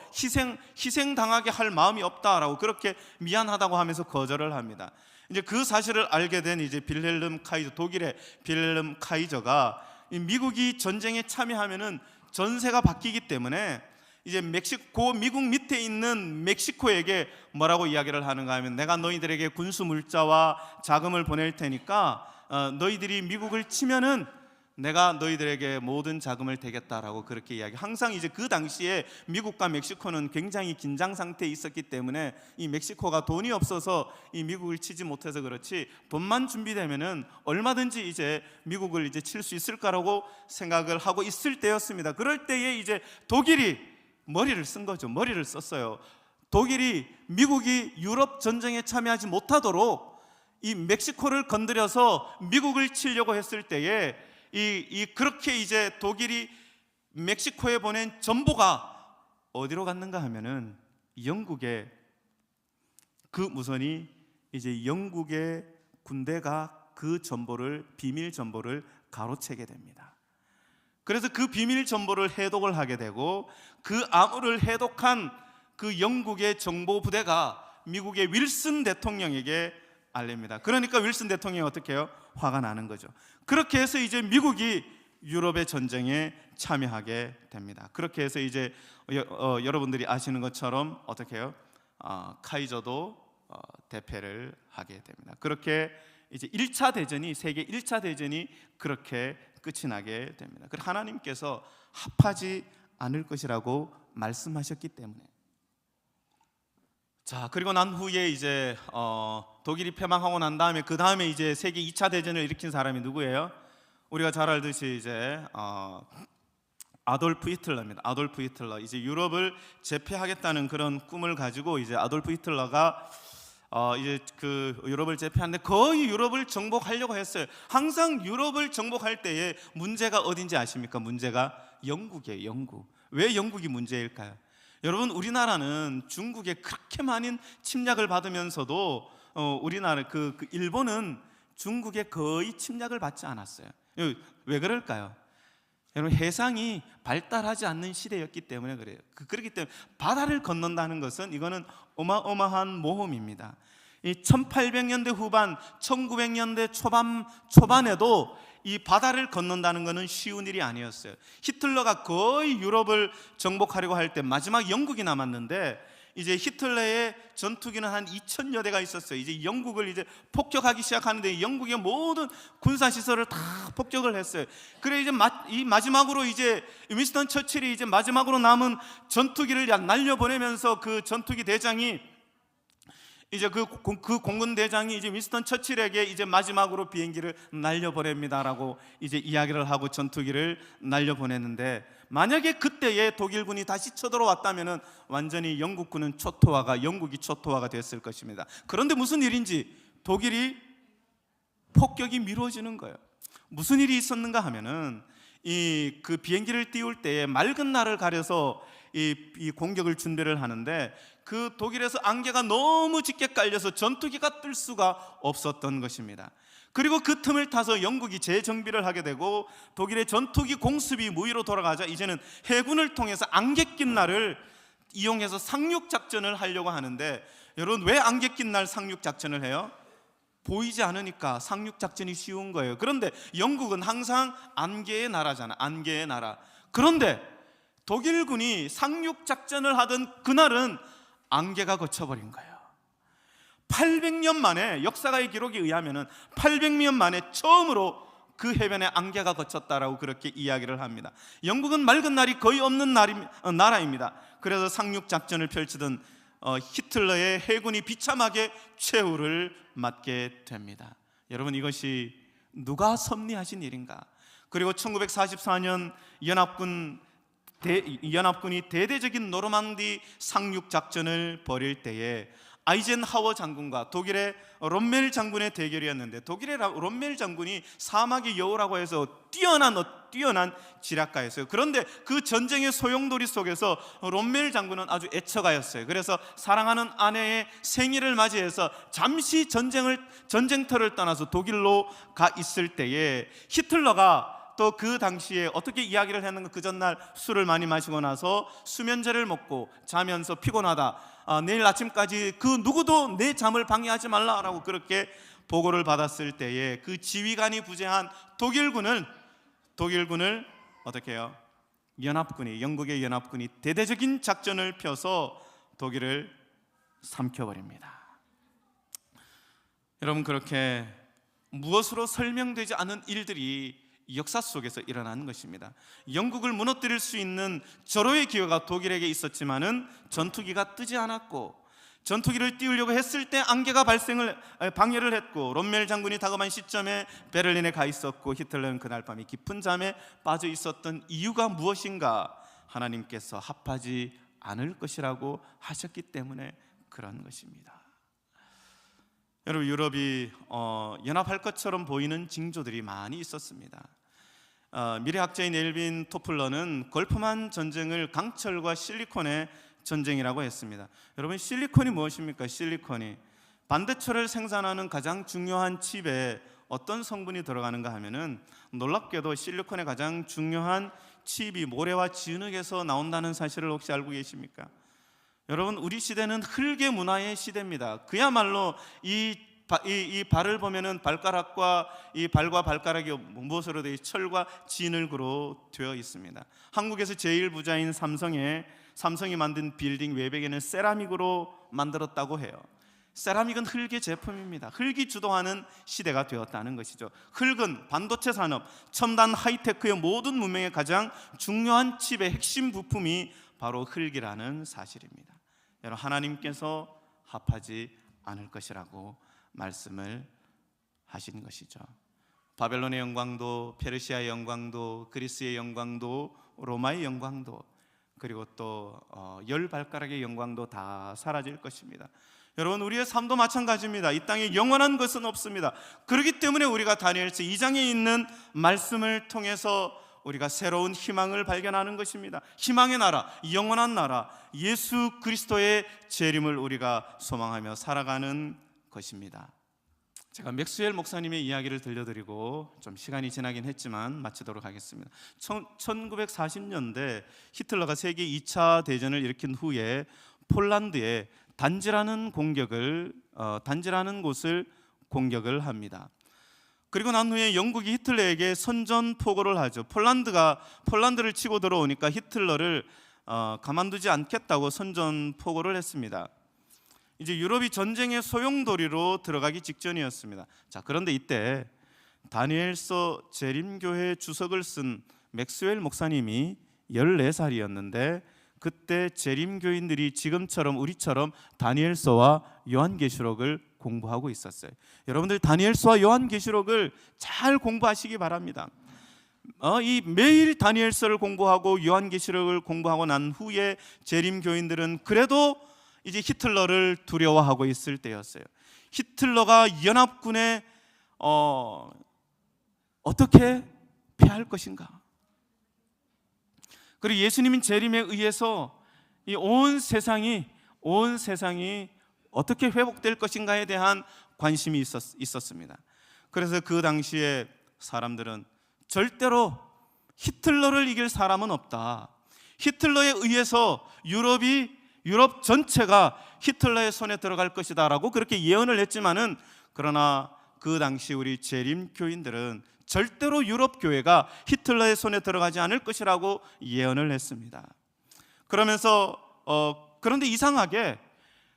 희생당하게 할 마음이 없다라고 그렇게 미안하다고 하면서 거절을 합니다. 이제 그 사실을 알게 된 이제 빌헬름 카이저, 독일의 빌헬름 카이저가 미국이 전쟁에 참여하면은 전세가 바뀌기 때문에 이제 미국 밑에 있는 멕시코에게 뭐라고 이야기를 하는가 하면, 내가 너희들에게 군수 물자와 자금을 보낼 테니까 너희들이 미국을 치면은 내가 너희들에게 모든 자금을 대겠다라고 그렇게 이야기. 항상 이제 그 당시에 미국과 멕시코는 굉장히 긴장 상태에 있었기 때문에 이 멕시코가 돈이 없어서 이 미국을 치지 못해서 그렇지, 돈만 준비되면은 얼마든지 이제 미국을 이제 칠 수 있을 거라고 생각을 하고 있을 때였습니다. 그럴 때에 이제 독일이 머리를 쓴 거죠. 머리를 썼어요. 독일이 미국이 유럽 전쟁에 참여하지 못하도록 이 멕시코를 건드려서 미국을 치려고 했을 때에 그렇게 이제 독일이 멕시코에 보낸 전보가 어디로 갔는가 하면은 영국의 그 무선이 이제 영국의 군대가 그 전보를, 비밀 전보를 가로채게 됩니다. 그래서 그 비밀 전보를 해독을 하게 되고, 그 암호를 해독한 그 영국의 정보 부대가 미국의 윌슨 대통령에게 알립니다. 그러니까 윌슨 대통령이 어떻게 해요? 화가 나는 거죠. 그렇게 해서 이제 미국이 유럽의 전쟁에 참여하게 됩니다. 그렇게 해서 이제 여러분들이 아시는 것처럼 어떻게 해요? 카이저도 대패를 하게 됩니다. 그렇게 이제 1차 대전이, 세계 1차 대전이 그렇게 끝이 나게 됩니다. 그래서 하나님께서 합하지 않을 것이라고 말씀하셨기 때문에. 자, 그리고 난 후에 이제 독일이 패망하고 난 다음에, 그 다음에 이제 세계 2차 대전을 일으킨 사람이 누구예요? 우리가 잘 알듯이 이제 아돌프 히틀러입니다. 아돌프 히틀러. 이제 유럽을 제패하겠다는 그런 꿈을 가지고 이제 아돌프 히틀러가 이제 그 유럽을 제패하는데 거의 유럽을 정복하려고 했어요. 항상 유럽을 정복할 때에 문제가 어딘지 아십니까? 문제가 영국이에요. 영국. 왜 영국이 문제일까요? 여러분, 우리나라는 중국에 그렇게 많은 침략을 받으면서도 우리나라 일본은 중국에 거의 침략을 받지 않았어요. 왜 그럴까요? 여러분, 해상이 발달하지 않는 시대였기 때문에 그래요. 그렇기 때문에 바다를 건넌다는 것은 이거는 어마어마한 모험입니다. 이 1800년대 후반, 1900년대 초반에도 이 바다를 건넌다는 것은 쉬운 일이 아니었어요. 히틀러가 거의 유럽을 정복하려고 할 때 마지막 영국이 남았는데, 이제 히틀러의 전투기는 한 2000여 대가 있었어요. 이제 영국을 이제 폭격하기 시작하는데 영국의 모든 군사 시설을 다 폭격을 했어요. 그래 이제 마지막으로 이제 윈스턴 처칠이 이제 마지막으로 남은 전투기를 날려 보내면서 그 전투기 대장이 이제 그 공군 대장이 이제 윈스턴 처칠에게 이제 마지막으로 비행기를 날려보냅니다라고 이제 이야기를 하고 전투기를 날려보냈는데, 만약에 그때에 독일군이 다시 쳐들어왔다면은 완전히 영국군은 영국이 초토화가 됐을 것입니다. 그런데 무슨 일인지 독일이 폭격이 미뤄지는 거예요. 무슨 일이 있었는가 하면은 그 비행기를 띄울 때에 맑은 날을 가려서 이 공격을 준비를 하는데 그 독일에서 안개가 너무 짙게 깔려서 전투기가 뜰 수가 없었던 것입니다. 그리고 그 틈을 타서 영국이 재정비를 하게 되고 독일의 전투기 공습이 무위로 돌아가자 이제는 해군을 통해서 안개 낀 날을 이용해서 상륙작전을 하려고 하는데, 여러분 왜 안개 낀 날 상륙작전을 해요? 보이지 않으니까 상륙작전이 쉬운 거예요. 그런데 영국은 항상 안개의 나라잖아, 안개의 나라. 그런데 독일군이 상륙작전을 하던 그날은 안개가 걷혀버린 거예요. 800년 만에, 역사가의 기록에 의하면 800년 만에 처음으로 그 해변에 안개가 걷혔다라고 그렇게 이야기를 합니다. 영국은 맑은 날이 거의 없는 나라입니다. 그래서 상륙작전을 펼치던 히틀러의 해군이 비참하게 최후를 맞게 됩니다. 여러분, 이것이 누가 섭리하신 일인가? 그리고 1944년 연합군이 대대적인 노르망디 상륙작전을 벌일 때에 아이젠하워 장군과 독일의 롬멜 장군의 대결이었는데, 독일의 롬멜 장군이 사막의 여우라고 해서 뛰어난 지략가였어요. 그런데 그 전쟁의 소용돌이 속에서 롬멜 장군은 아주 애처가였어요. 그래서 사랑하는 아내의 생일을 맞이해서 잠시 전쟁터를 떠나서 독일로 가 있을 때에 히틀러가 또 그 당시에 어떻게 이야기를 했는가? 그 전날 술을 많이 마시고 나서 수면제를 먹고 자면서 피곤하다, 내일 아침까지 그 누구도 내 잠을 방해하지 말라라고 그렇게 보고를 받았을 때에 그 지휘관이 부재한 독일군을 어떻게 해요? 영국의 연합군이 대대적인 작전을 펴서 독일을 삼켜버립니다. 여러분, 그렇게 무엇으로 설명되지 않은 일들이 역사 속에서 일어나는 것입니다. 영국을 무너뜨릴 수 있는 절호의 기회가 독일에게 있었지만은 전투기가 뜨지 않았고, 전투기를 띄우려고 했을 때 안개가 방해를 했고, 롬멜 장군이 다급한 시점에 베를린에 가 있었고, 히틀러는 그날 밤이 깊은 잠에 빠져 있었던 이유가 무엇인가? 하나님께서 합하지 않을 것이라고 하셨기 때문에 그런 것입니다. 여러분, 유럽이 연합할 것처럼 보이는 징조들이 많이 있었습니다. 미래학자인 엘빈 토플러는 걸프만 전쟁을 강철과 실리콘의 전쟁이라고 했습니다. 여러분, 실리콘이 무엇입니까? 실리콘이 반대철을 생산하는 가장 중요한 칩에 어떤 성분이 들어가는가 하면은, 놀랍게도 실리콘의 가장 중요한 칩이 모래와 진흙에서 나온다는 사실을 혹시 알고 계십니까? 여러분, 우리 시대는 흙의 문화의 시대입니다. 그야말로 이 발을 보면은 발가락과 이 발과 발가락이 무엇으로 되어 있죠? 철과 진흙으로 되어 있습니다. 한국에서 제일 부자인 삼성이 만든 빌딩 외벽에는 세라믹으로 만들었다고 해요. 세라믹은 흙의 제품입니다. 흙이 주도하는 시대가 되었다는 것이죠. 흙은 반도체 산업, 첨단 하이테크의 모든 문명의 가장 중요한 칩의 핵심 부품이 바로 흙이라는 사실입니다. 여러분, 하나님께서 합하지 않을 것이라고 말씀을 하신 것이죠. 바벨론의 영광도, 페르시아의 영광도, 그리스의 영광도, 로마의 영광도, 그리고 또 열 발가락의 영광도 다 사라질 것입니다. 여러분, 우리의 삶도 마찬가지입니다. 이 땅에 영원한 것은 없습니다. 그렇기 때문에 우리가 다니엘서 2장에 있는 말씀을 통해서 우리가 새로운 희망을 발견하는 것입니다. 희망의 나라, 영원한 나라, 예수 그리스도의 재림을 우리가 소망하며 살아가는 것입니다. 제가 맥스웰 목사님의 이야기를 들려드리고 좀 시간이 지나긴 했지만 마치도록 하겠습니다. 1940년대 히틀러가 세계 2차 대전을 일으킨 후에 폴란드에 단지라는 곳을 공격을 합니다. 그리고 난 후에 영국이 히틀러에게 선전포고를 하죠. 폴란드를 치고 들어오니까 히틀러를 가만두지 않겠다고 선전포고를 했습니다. 이제 유럽이 전쟁의 소용돌이로 들어가기 직전이었습니다. 자, 그런데 이때 다니엘서 재림교회 주석을 쓴 맥스웰 목사님이 14살이었는데 그때 재림교인들이 지금처럼 우리처럼 다니엘서와 요한계시록을 공부하고 있었어요. 여러분들 다니엘서와 요한계시록을 잘 공부하시기 바랍니다. 매일 다니엘서를 공부하고 요한계시록을 공부하고 난 후에 재림교인들은 그래도 이제 히틀러를 두려워하고 있을 때였어요. 히틀러가 연합군에 어떻게 패할 것인가? 그리고 예수님은 재림에 의해서 이 온 세상이 어떻게 회복될 것인가에 대한 관심이 있었습니다. 그래서 그 당시에 사람들은 절대로 히틀러를 이길 사람은 없다, 히틀러에 의해서 유럽 전체가 히틀러의 손에 들어갈 것이다 라고 그렇게 예언을 했지만은, 그러나 그 당시 우리 재림 교인들은 절대로 유럽 교회가 히틀러의 손에 들어가지 않을 것이라고 예언을 했습니다. 그러면서 그런데 이상하게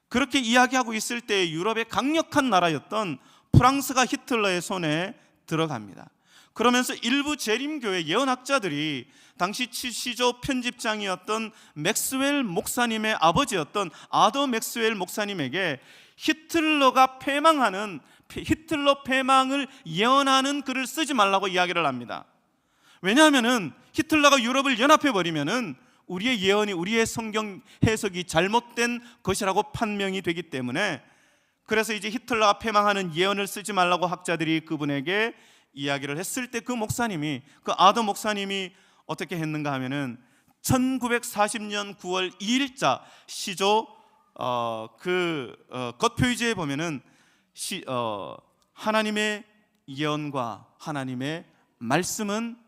그렇게 이야기하고 있을 때 유럽의 강력한 나라였던 프랑스가 히틀러의 손에 들어갑니다. 그러면서 일부 재림교회 예언학자들이 당시 시조 편집장이었던 맥스웰 목사님의 아버지였던 아더 맥스웰 목사님에게 히틀러 패망을 예언하는 글을 쓰지 말라고 이야기를 합니다. 왜냐하면은 히틀러가 유럽을 연합해 버리면은 우리의 예언이, 우리의 성경 해석이 잘못된 것이라고 판명이 되기 때문에, 그래서 이제 히틀러가 패망하는 예언을 쓰지 말라고 학자들이 그분에게 이야기를 했을 때, 그 목사님이, 그 아더 목사님이 어떻게 했는가 하면은 1940년 9월 2일자 시조 겉표지에 보면은 하나님의 예언과 하나님의 말씀은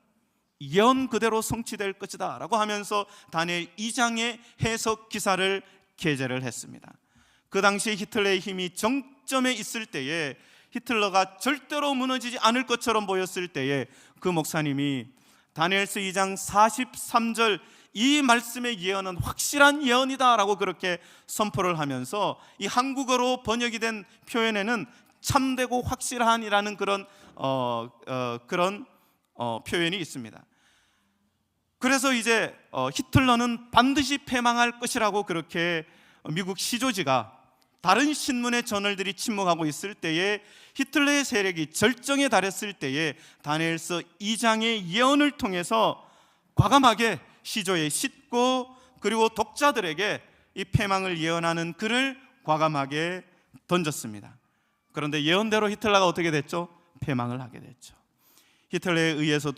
예언 그대로 성취될 것이다 라고 하면서 다니엘 2장의 해석 기사를 게재를 했습니다. 그 당시에 히틀러의 힘이 정점에 있을 때에, 히틀러가 절대로 무너지지 않을 것처럼 보였을 때에, 그 목사님이 다니엘서 2장 43절 이 말씀의 예언은 확실한 예언이다 라고 그렇게 선포를 하면서, 이 한국어로 번역이 된 표현에는 참되고 확실한이라는 그런 표현이 있습니다. 그래서 이제 히틀러는 반드시 패망할 것이라고 그렇게 미국 시조지가, 다른 신문의 저널들이 침묵하고 있을 때에, 히틀러의 세력이 절정에 달했을 때에 다니엘서 2장의 예언을 통해서 과감하게 시조에 싣고, 그리고 독자들에게 이 패망을 예언하는 글을 과감하게 던졌습니다. 그런데 예언대로 히틀러가 어떻게 됐죠? 패망을 하게 됐죠. 히틀러에 의해서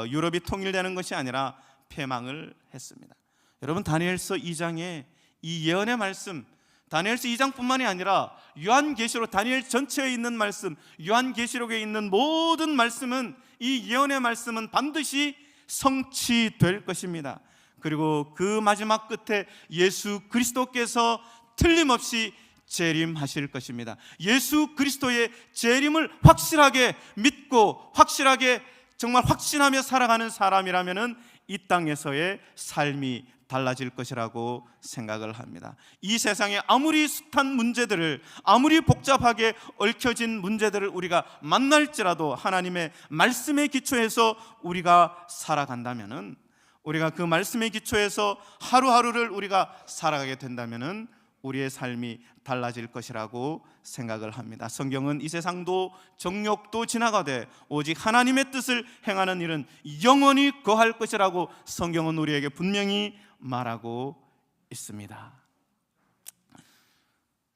유럽이 통일되는 것이 아니라 패망을 했습니다. 여러분, 다니엘서 2장의 이 예언의 말씀, 다니엘서 2장뿐만이 아니라 요한계시록, 다니엘 전체에 있는 말씀, 요한계시록에 있는 모든 말씀은, 이 예언의 말씀은 반드시 성취될 것입니다. 그리고 그 마지막 끝에 예수 그리스도께서 틀림없이 재림하실 것입니다. 예수 그리스도의 재림을 확실하게 믿고 확실하게 정말 확신하며 살아가는 사람이라면은 이 땅에서의 삶이 달라질 것이라고 생각을 합니다. 이 세상에 아무리 숱한 문제들을, 아무리 복잡하게 얽혀진 문제들을 우리가 만날지라도 하나님의 말씀의 기초에서 우리가 살아간다면은, 우리가 그 말씀의 기초에서 하루하루를 우리가 살아가게 된다면은 우리의 삶이 달라질 것이라고 생각을 합니다. 성경은 이 세상도 정욕도 지나가되 오직 하나님의 뜻을 행하는 일은 영원히 거할 것이라고 성경은 우리에게 분명히 말하고 있습니다.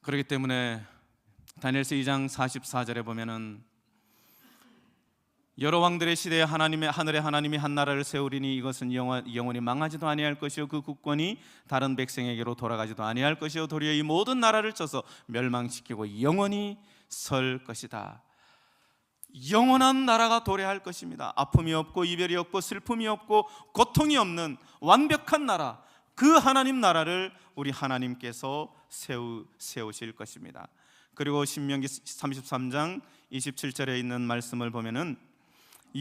그렇기 때문에 다니엘서 2장 44절에 보면은, 여러 왕들의 시대에 하늘의 하나님이 한 나라를 세우리니 이것은 영원히 망하지도 아니할 것이요 그 국권이 다른 백성에게로 돌아가지도 아니할 것이요 도리어 이 모든 나라를 쳐서 멸망시키고 영원히 설 것이다. 영원한 나라가 도래할 것입니다. 아픔이 없고 이별이 없고 슬픔이 없고 고통이 없는 완벽한 나라, 그 하나님 나라를 우리 하나님께서 세우실 것입니다. 그리고 신명기 33장 27절에 있는 말씀을 보면은,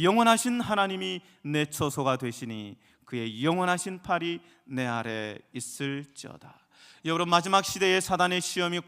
영원하신 하나님이 내 처소가 되시니 그의 영원하신 팔이 내 아래 있을지어다. 여러분, 마지막 시대의 사단의 시험이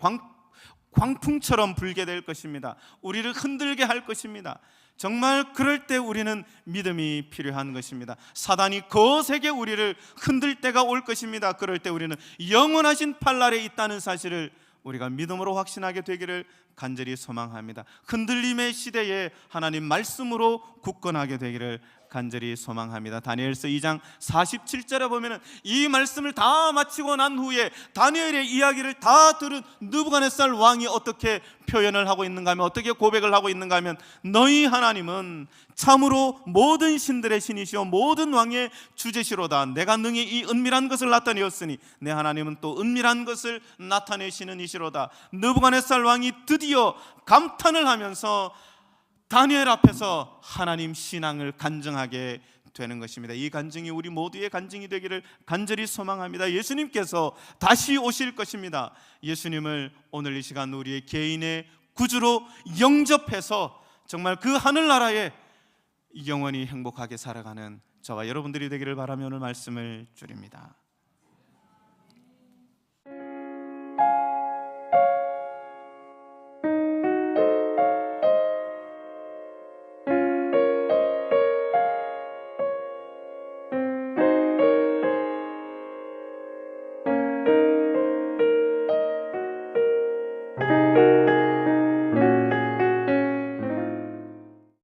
광풍처럼 불게 될 것입니다. 우리를 흔들게 할 것입니다. 정말 그럴 때 우리는 믿음이 필요한 것입니다. 사단이 거세게 우리를 흔들 때가 올 것입니다. 그럴 때 우리는 영원하신 팔 아래 있다는 사실을 우리가 믿음으로 확신하게 되기를 간절히 소망합니다. 흔들림의 시대에 하나님 말씀으로 굳건하게 되기를 간절히 소망합니다. 다니엘서 2장 47절에 보면은 이 말씀을 다 마치고 난 후에 다니엘의 이야기를 다 들은 느부갓네살 왕이 어떻게 표현을 하고 있는가 하면, 어떻게 고백을 하고 있는가 하면, 너희 하나님은 참으로 모든 신들의 신이시오 모든 왕의 주제시로다. 내가 능히 이 은밀한 것을 나타내었으니 내 하나님은 또 은밀한 것을 나타내시는 이시로다. 느부갓네살 왕이 드디어 감탄을 하면서 다니엘 앞에서 하나님 신앙을 간증하게 되는 것입니다. 이 간증이 우리 모두의 간증이 되기를 간절히 소망합니다. 예수님께서 다시 오실 것입니다. 예수님을 오늘 이 시간 우리의 개인의 구주로 영접해서 정말 그 하늘나라에 영원히 행복하게 살아가는 저와 여러분들이 되기를 바라며 오늘 말씀을 줄입니다.